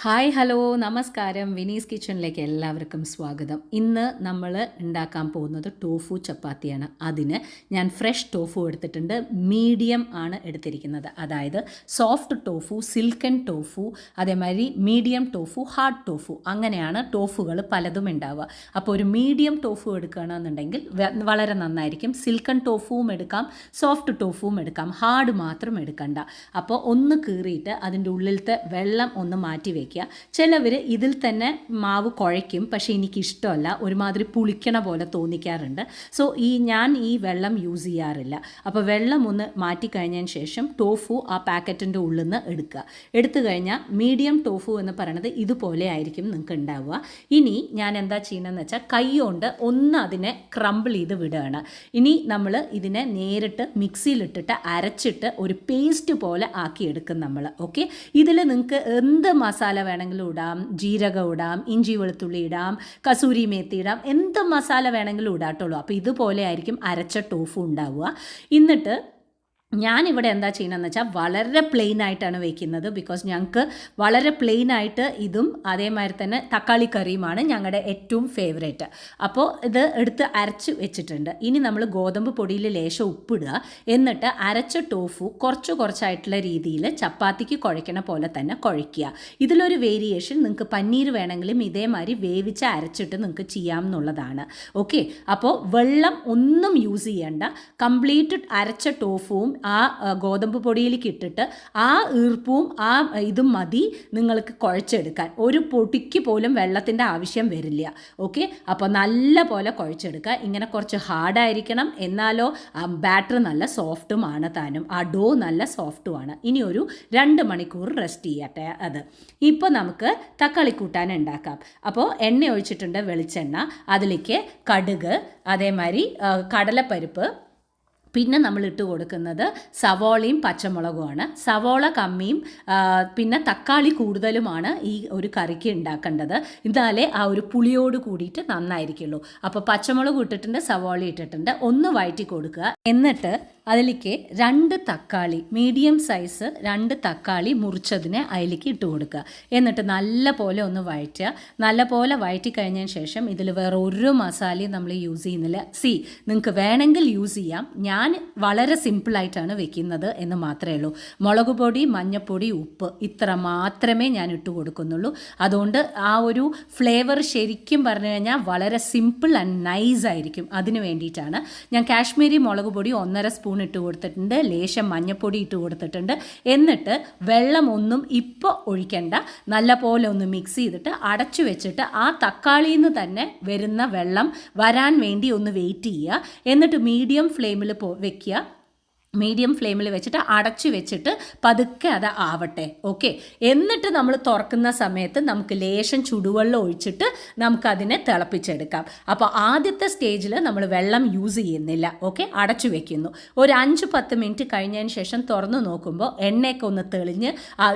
Hi hello നമസ്കാരം വിനീസ് കിച്ചണിലേക്ക് എല്ലാവർക്കും സ്വാഗതം. ഇന്ന് നമ്മൾ ഉണ്ടാക്കാൻ പോകുന്നത് ടോഫു ചപ്പാത്തിയാണ്. അതിന് ഞാൻ ഫ്രഷ് ടോഫു എടുത്തിട്ടുണ്ട്. മീഡിയം ആണ് എടുത്തിരിക്കുന്നത്. അതായത് സോഫ്റ്റ് ടോഫു, സിൽക്കൻ ടോഫു, അതേമാതിരി മീഡിയം ടോഫു, ഹാർഡ് ടോഫു, അങ്ങനെയാണ് ടോഫുകൾ പലതും ഉണ്ടാവുക. അപ്പോൾ ഒരു മീഡിയം ടോഫു എടുക്കുകയാണെന്നുണ്ടെങ്കിൽ വളരെ നന്നായിരിക്കും. സിൽക്കൻ ടോഫുവും എടുക്കാം, സോഫ്റ്റ് ടോഫുവും എടുക്കാം, ഹാർഡ് മാത്രം എടുക്കണ്ട. അപ്പോൾ ഒന്ന് കീറിയിട്ട് അതിൻ്റെ ഉള്ളിലത്തെ വെള്ളം ഒന്ന് മാറ്റി വയ്ക്കുക. ചിലവർ ഇതിൽ തന്നെ മാവ് കുഴയ്ക്കും, പക്ഷേ എനിക്കിഷ്ടമല്ല, ഒരുമാതിരി പുളിക്കണ പോലെ തോന്നിക്കാറുണ്ട്. സോ ഞാൻ ഈ വെള്ളം യൂസ് ചെയ്യാറില്ല. അപ്പോൾ വെള്ളം ഒന്ന് മാറ്റിക്കഴിഞ്ഞതിന് ശേഷം ടോഫു ആ പാക്കറ്റിൻ്റെ ഉള്ളിൽ നിന്ന് എടുത്തു കഴിഞ്ഞാൽ മീഡിയം ടോഫു എന്ന് പറയുന്നത് ഇതുപോലെ ആയിരിക്കും നിങ്ങൾക്ക് ഉണ്ടാവുക. ഇനി ഞാൻ എന്താ ചെയ്യണമെന്ന് വെച്ചാൽ കൈ കൊണ്ട് ഒന്ന് അതിനെ ക്രംബിൾ ചെയ്ത് വിടുകയാണ്. ഇനി നമ്മൾ ഇതിനെ നേരിട്ട് മിക്സിയിലിട്ടിട്ട് അരച്ചിട്ട് ഒരു പേസ്റ്റ് പോലെ ആക്കിയെടുക്കും നമ്മൾ. ഓക്കെ, ഇതിൽ നിങ്ങൾക്ക് എന്ത് മസാല വേണമെങ്കിലും ഇടാം, ജീരകം ഇടാം, ഇഞ്ചി വെളുത്തുള്ളി ഇടാം, കസൂരി മേത്തി ഇടാം, എന്ത് മസാല വേണമെങ്കിലും ഇടാട്ടുള്ളൂ. അപ്പോൾ ഇതുപോലെ ആയിരിക്കും അരച്ച ടോഫു ഉണ്ടാവുക. എന്നിട്ട് ഞാനിവിടെ എന്താ ചെയ്യണമെന്ന് വെച്ചാൽ വളരെ പ്ലെയിൻ ആയിട്ടാണ് വയ്ക്കുന്നത്. ബിക്കോസ് ഞങ്ങൾക്ക് വളരെ പ്ലെയിൻ ആയിട്ട് ഇതും അതേമാതിരി തന്നെ തക്കാളി കറിയുമാണ് ഞങ്ങളുടെ ഏറ്റവും ഫേവറേറ്റ്. അപ്പോൾ ഇത് എടുത്ത് അരച്ച് വെച്ചിട്ടുണ്ട്. ഇനി നമ്മൾ ഗോതമ്പ് പൊടിയിൽ ലേശം ഉപ്പിടുക. എന്നിട്ട് അരച്ച ടോഫു കുറച്ചായിട്ടുള്ള രീതിയിൽ ചപ്പാത്തിക്ക് കുഴയ്ക്കണ പോലെ തന്നെ കുഴയ്ക്കുക. ഇതിലൊരു വേരിയേഷൻ നിങ്ങൾക്ക് പന്നീർ വേണമെങ്കിലും ഇതേമാതിരി വേവിച്ച് അരച്ചിട്ട് നിങ്ങൾക്ക് ചെയ്യാം എന്നുള്ളതാണ്. ഓക്കെ, അപ്പോൾ വെള്ളം ഒന്നും യൂസ് ചെയ്യണ്ട. കംപ്ലീറ്റ് അരച്ച ടോഫുവും ആ ഗോതമ്പ് പൊടിയിലേക്ക് ഇട്ടിട്ട് ആ ഈർപ്പവും ആ ഇതും മതി നിങ്ങൾക്ക് കുഴച്ചെടുക്കാൻ. ഒരു പൊടിക്ക് പോലും വെള്ളത്തിൻ്റെ ആവശ്യം വരില്ല. ഓക്കെ, അപ്പോൾ നല്ല പോലെ കുഴച്ചെടുക്കുക. ഇങ്ങനെ കുറച്ച് ഹാർഡായിരിക്കണം, എന്നാലോ ബാറ്റർ നല്ല സോഫ്റ്റുമാണ് താനും, ആ ഡോ നല്ല സോഫ്റ്റുമാണ്. ഇനി ഒരു 2 മണിക്കൂർ റെസ്റ്റ് ചെയ്യട്ടെ അത്. ഇപ്പോൾ നമുക്ക് തക്കാളി കൂട്ടാൻ ഉണ്ടാക്കാം. അപ്പോൾ എണ്ണ ഒഴിച്ചിട്ടുണ്ട്, വെളിച്ചെണ്ണ, അതിലേക്ക് കടുക്, അതേമാതിരി കടലപ്പരിപ്പ്, പിന്നെ നമ്മൾ ഇട്ട് കൊടുക്കുന്നത് സവോളയും പച്ചമുളകുമാണ്. സവോള കമ്മിയും പിന്നെ തക്കാളി കൂടുതലുമാണ് ഈ ഒരു കറിക്ക് ഉണ്ടാക്കേണ്ടത്. എന്നാലേ ആ ഒരു പുളിയോട് കൂടിയിട്ട് നന്നായിരിക്കുള്ളൂ. അപ്പോൾ പച്ചമുളക് ഇട്ടിട്ടുണ്ട്, സവോള ഇട്ടിട്ടുണ്ട്, ഒന്ന് വഴറ്റി കൊടുക്കുക. എന്നിട്ട് അതിലേക്ക് 2 തക്കാളി, മീഡിയം സൈസ് 2 തക്കാളി മുറിച്ചതിനെ അതിലേക്ക് ഇട്ട് കൊടുക്കുക. എന്നിട്ട് നല്ല പോലെ ഒന്ന് വഴറ്റുക. നല്ല പോലെ വഴറ്റി കഴിഞ്ഞതിന് ശേഷം ഇതിൽ വേറെ ഒരു മസാലയും നമ്മൾ യൂസ് ചെയ്യുന്നില്ല. നിങ്ങൾക്ക് വേണമെങ്കിൽ യൂസ് ചെയ്യാം, ഞാൻ വളരെ സിമ്പിളായിട്ടാണ് വെക്കുന്നത് എന്ന് മാത്രമേ ഉള്ളൂ. മുളക് പൊടി, മഞ്ഞൾപ്പൊടി, ഉപ്പ്, ഇത്ര മാത്രമേ ഞാൻ ഇട്ട് കൊടുക്കുന്നുള്ളൂ. അതുകൊണ്ട് ആ ഒരു ഫ്ലേവർ ശരിക്കും പറഞ്ഞു കഴിഞ്ഞാൽ വളരെ സിമ്പിൾ ആൻഡ് നൈസ് ആയിരിക്കും. അതിന് വേണ്ടിയിട്ടാണ് ഞാൻ കാശ്മീരി മുളക് പൊടി 1.5 സ്പൂൺ ഇട്ട് കൊടുത്തിട്ടുണ്ട്, ലേശം മഞ്ഞൾപ്പൊടി ഇട്ട് കൊടുത്തിട്ടുണ്ട്. എന്നിട്ട് വെള്ളമൊന്നും ഇപ്പോൾ ഒഴിക്കണ്ട, നല്ല പോലെ ഒന്ന് മിക്സ് ചെയ്തിട്ട് അടച്ചു വെച്ചിട്ട് ആ തക്കാളിയിൽ നിന്ന് തന്നെ വരുന്ന വെള്ളം വരാൻ വേണ്ടി ഒന്ന് വെയിറ്റ് ചെയ്യുക. എന്നിട്ട് മീഡിയം ഫ്ലെയിമിൽ വെക്കുക. മീഡിയം ഫ്ലെയിമിൽ വെച്ചിട്ട് അടച്ചു വെച്ചിട്ട് പതുക്കെ അത് ആവട്ടെ. ഓക്കെ, എന്നിട്ട് നമ്മൾ തുറക്കുന്ന സമയത്ത് നമുക്ക് ലേശം ചുടുവെള്ളം ഒഴിച്ചിട്ട് നമുക്കതിനെ തിളപ്പിച്ചെടുക്കാം. അപ്പോൾ ആദ്യത്തെ സ്റ്റേജിൽ നമ്മൾ വെള്ളം യൂസ് ചെയ്യുന്നില്ല. ഓക്കെ, അടച്ചു വെക്കുന്നു. ഒരു 5-10 മിനിറ്റ് കഴിഞ്ഞതിന് ശേഷം തുറന്നു നോക്കുമ്പോൾ എണ്ണയൊക്കെ ഒന്ന് തെളിഞ്ഞ്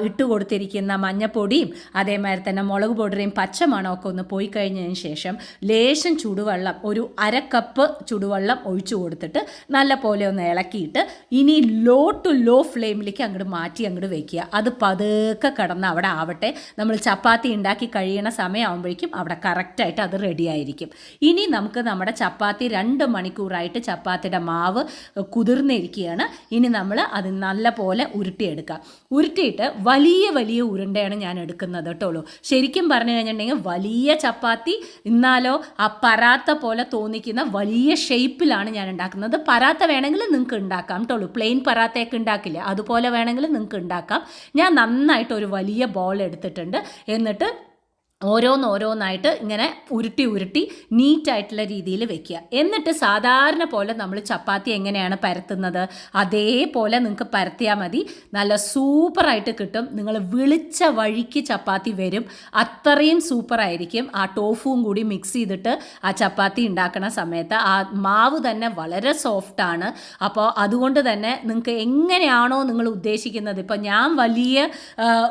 ഇട്ട് കൊടുത്തിരിക്കുന്ന മഞ്ഞപ്പൊടിയും അതേമാതിരി തന്നെ മുളക് പൊടിയും പച്ചമണമൊക്കെ ഒന്ന് പോയി കഴിഞ്ഞതിന് ശേഷം ലേശം ചുടുവെള്ളം, ഒരു 1/2 കപ്പ് ചുടുവെള്ളം ഒഴിച്ചു കൊടുത്തിട്ട് നല്ല പോലെ ഒന്ന് ഇളക്കിയിട്ട് ഇനി ലോ ടു ലോ ഫ്ലെയിമിലേക്ക് അങ്ങോട്ട് വയ്ക്കുക. അത് പതുക്കെ കിടന്ന് അവിടെ ആവട്ടെ. നമ്മൾ ചപ്പാത്തി ഉണ്ടാക്കി കഴിയണ സമയമാകുമ്പോഴേക്കും അവിടെ കറക്റ്റായിട്ട് അത് റെഡി ആയിരിക്കും. ഇനി നമുക്ക് നമ്മുടെ ചപ്പാത്തി 2 മണിക്കൂറായിട്ട് ചപ്പാത്തിയുടെ മാവ് കുതിർന്നിരിക്കുകയാണ്. ഇനി നമ്മൾ അത് നല്ല പോലെ ഉരുട്ടിയെടുക്കാം. ഉരുട്ടിയിട്ട് വലിയ ഉരുണ്ടയാണ് ഞാൻ എടുക്കുന്നത് കേട്ടോളൂ. ശരിക്കും പറഞ്ഞു കഴിഞ്ഞിട്ടുണ്ടെങ്കിൽ വലിയ ചപ്പാത്തി, എന്നാലോ ആ പരാത്ത പോലെ തോന്നിക്കുന്ന വലിയ ഷേപ്പിലാണ് ഞാൻ ഉണ്ടാക്കുന്നത്. പരാത്ത വേണമെങ്കിൽ നിങ്ങൾക്ക് ഉണ്ടാക്കാം കേട്ടോ. പ്ലെയിൻ പറാത്തയൊക്കെ ഉണ്ടാക്കില്ല, അതുപോലെ വേണമെങ്കിൽ നിങ്ങൾക്ക് ഉണ്ടാക്കാം. ഞാൻ നന്നായിട്ട് ഒരു വലിയ ബോൾ എടുത്തിട്ടുണ്ട്. എന്നിട്ട് ഓരോന്നായിട്ട് ഇങ്ങനെ ഉരുട്ടി നീറ്റായിട്ടുള്ള രീതിയിൽ വെക്കുക. എന്നിട്ട് സാധാരണ പോലെ നമ്മൾ ചപ്പാത്തി എങ്ങനെയാണ് പരത്തുന്നത് അതേപോലെ നിങ്ങൾക്ക് പരത്തിയാൽ മതി. നല്ല സൂപ്പറായിട്ട് കിട്ടും. നിങ്ങൾ വിളിച്ച വഴിക്ക് ചപ്പാത്തി വരും, അത്രയും സൂപ്പറായിരിക്കും. ആ ടോഫുവും കൂടി മിക്സ് ചെയ്തിട്ട് ആ ചപ്പാത്തി ഉണ്ടാക്കുന്ന സമയത്ത് ആ മാവ് തന്നെ വളരെ സോഫ്റ്റാണ്. അപ്പോൾ അതുകൊണ്ട് തന്നെ നിങ്ങൾക്ക് എങ്ങനെയാണോ നിങ്ങൾ ഉദ്ദേശിക്കുന്നത്, ഇപ്പോൾ ഞാൻ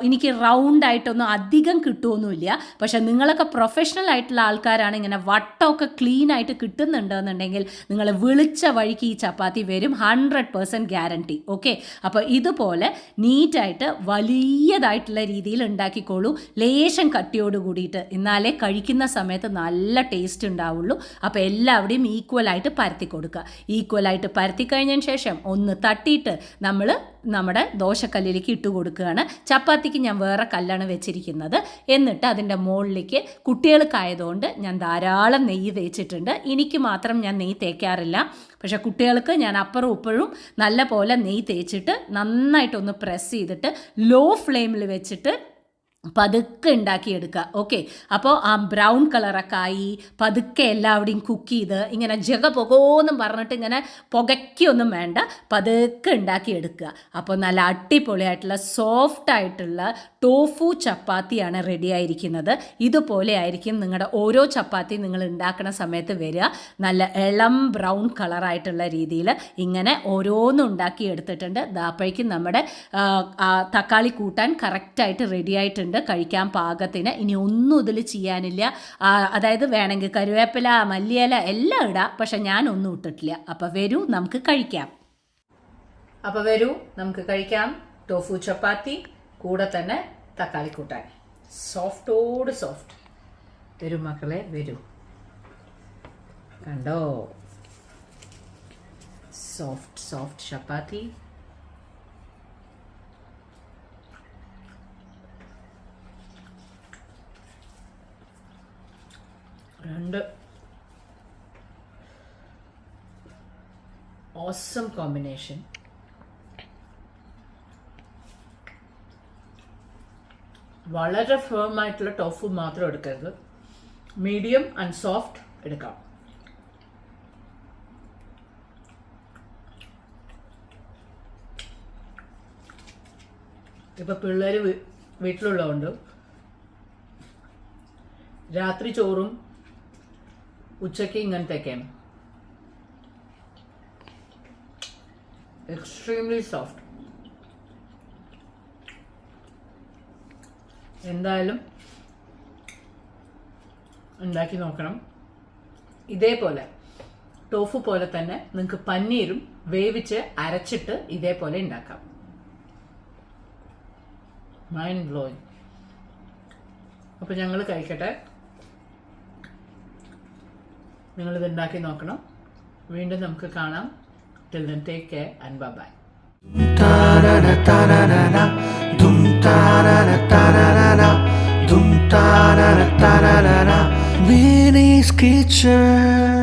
എനിക്ക് റൗണ്ടായിട്ടൊന്നും അധികം കിട്ടുമൊന്നുമില്ല, പക്ഷേ നിങ്ങളൊക്കെ പ്രൊഫഷണൽ ആയിട്ടുള്ള ആൾക്കാരാണ്, ഇങ്ങനെ വട്ടമൊക്കെ ക്ലീൻ ആയിട്ട് കിട്ടുന്നുണ്ടെന്നുണ്ടെങ്കിൽ നിങ്ങൾ വിളിച്ച വഴിക്ക് ഈ ചപ്പാത്തി വരും, 100% ഗ്യാരണ്ടി. ഓക്കെ, അപ്പോൾ ഇതുപോലെ നീറ്റായിട്ട് വലിയതായിട്ടുള്ള രീതിയിൽ ഉണ്ടാക്കിക്കോളൂ, ലേശം കട്ടിയോട് കൂടിയിട്ട്, എന്നാലേ കഴിക്കുന്ന സമയത്ത് നല്ല ടേസ്റ്റ് ഉണ്ടാവുള്ളൂ. അപ്പോൾ എല്ലാവരുടെയും ഈക്വലായിട്ട് പരത്തി കൊടുക്കുക. ഈക്വലായിട്ട് പരത്തി കഴിഞ്ഞതിന് ശേഷം ഒന്ന് തട്ടിയിട്ട് നമ്മൾ നമ്മുടെ ദോശക്കല്ലിലേക്ക് ഇട്ട് കൊടുക്കുകയാണ്. ചപ്പാത്തിക്ക് ഞാൻ വേറെ കല്ലാണ് വെച്ചിരിക്കുന്നത്. എന്നിട്ട് അതിൻ്റെ മുകളിലേക്ക് കുട്ടികൾക്കായതുകൊണ്ട് ഞാൻ ധാരാളം നെയ്യ് തേച്ചിട്ടുണ്ട്. എനിക്ക് മാത്രം ഞാൻ നെയ്യ് തേക്കാറില്ല, പക്ഷേ കുട്ടികൾക്ക് ഞാൻ അപ്പുറം ഇപ്പോഴും നല്ല പോലെ നെയ്യ് തേച്ചിട്ട് നന്നായിട്ടൊന്ന് പ്രസ് ചെയ്തിട്ട് ലോ ഫ്ലെയിമിൽ വെച്ചിട്ട് പതുക്കെ ഉണ്ടാക്കിയെടുക്കുക. ഓക്കെ, അപ്പോൾ ആ ബ്രൗൺ കളറൊക്കെ ആയി പതുക്കെ എല്ലാവരുടെയും കുക്ക് ചെയ്ത് ഇങ്ങനെ ജഗ പുകോന്നും പറഞ്ഞിട്ട് ഇങ്ങനെ പുകയ്ക്കൊന്നും വേണ്ട, പതുക്കെ ഉണ്ടാക്കിയെടുക്കുക. അപ്പോൾ നല്ല അടിപൊളിയായിട്ടുള്ള സോഫ്റ്റ് ആയിട്ടുള്ള ടോഫു ചപ്പാത്തിയാണ് റെഡി ആയിരിക്കുന്നത്. ഇതുപോലെ ആയിരിക്കും നിങ്ങളുടെ ഓരോ ചപ്പാത്തി നിങ്ങൾ ഉണ്ടാക്കുന്ന സമയത്ത് വരിക. നല്ല ഇളം ബ്രൗൺ കളറായിട്ടുള്ള രീതിയിൽ ഇങ്ങനെ ഓരോന്നും ഉണ്ടാക്കിയെടുത്തിട്ടുണ്ട്. അപ്പോഴേക്കും നമ്മുടെ തക്കാളി കൂട്ടാൻ കറക്റ്റായിട്ട് റെഡി ആയിട്ടുണ്ട്, കഴിക്കാൻ പാകത്തിന്. ഇനി ഒന്നും ഇതിൽ ചെയ്യാനില്ല. അതായത് വേണമെങ്കിൽ കരുവേപ്പില, മല്ലിയില എല്ലാം ഇടാം, പക്ഷെ ഞാനൊന്നും ഇട്ടിട്ടില്ല. അപ്പോൾ വരൂ നമുക്ക് കഴിക്കാം. ടോഫു ചപ്പാത്തി കൂടെ തന്നെ തക്കാളി കൂട്ടാൻ, സോഫ്റ്റോട് സോഫ്റ്റ്. വരൂ മക്കളെ, വരൂ. കണ്ടോ, സോഫ്റ്റ് സോഫ്റ്റ് ചപ്പാത്തി. രണ്ട് ഓസം കോമ്പിനേഷൻ. വളരെ ഫേം ആയിട്ടുള്ള ടോഫു മാത്രം എടുക്കരുത്, മീഡിയം ആൻഡ് സോഫ്റ്റ് എടുക്കാം. ഇപ്പൊ പിള്ളേർ വീട്ടിലുള്ളതുകൊണ്ട് രാത്രി ചോറും ഉച്ചയ്ക്ക് ഇങ്ങനത്തെയൊക്കെയാണ്. Extremely soft. എന്തായാലും ഉണ്ടാക്കി നോക്കണം. ഇതേപോലെ ടോഫു പോലെ തന്നെ നിങ്ങൾക്ക് പനീരും വേവിച്ച് അരച്ചിട്ട് ഇതേപോലെ ഉണ്ടാക്കാം. Mind blowing. അപ്പോൾ ഞങ്ങൾ കഴിക്കട്ടെ, നിങ്ങളിത് ഉണ്ടാക്കി നോക്കണം. വീണ്ടും നമുക്ക് കാണാം. Till then, take care and bye-bye. Vinny's Kitchen.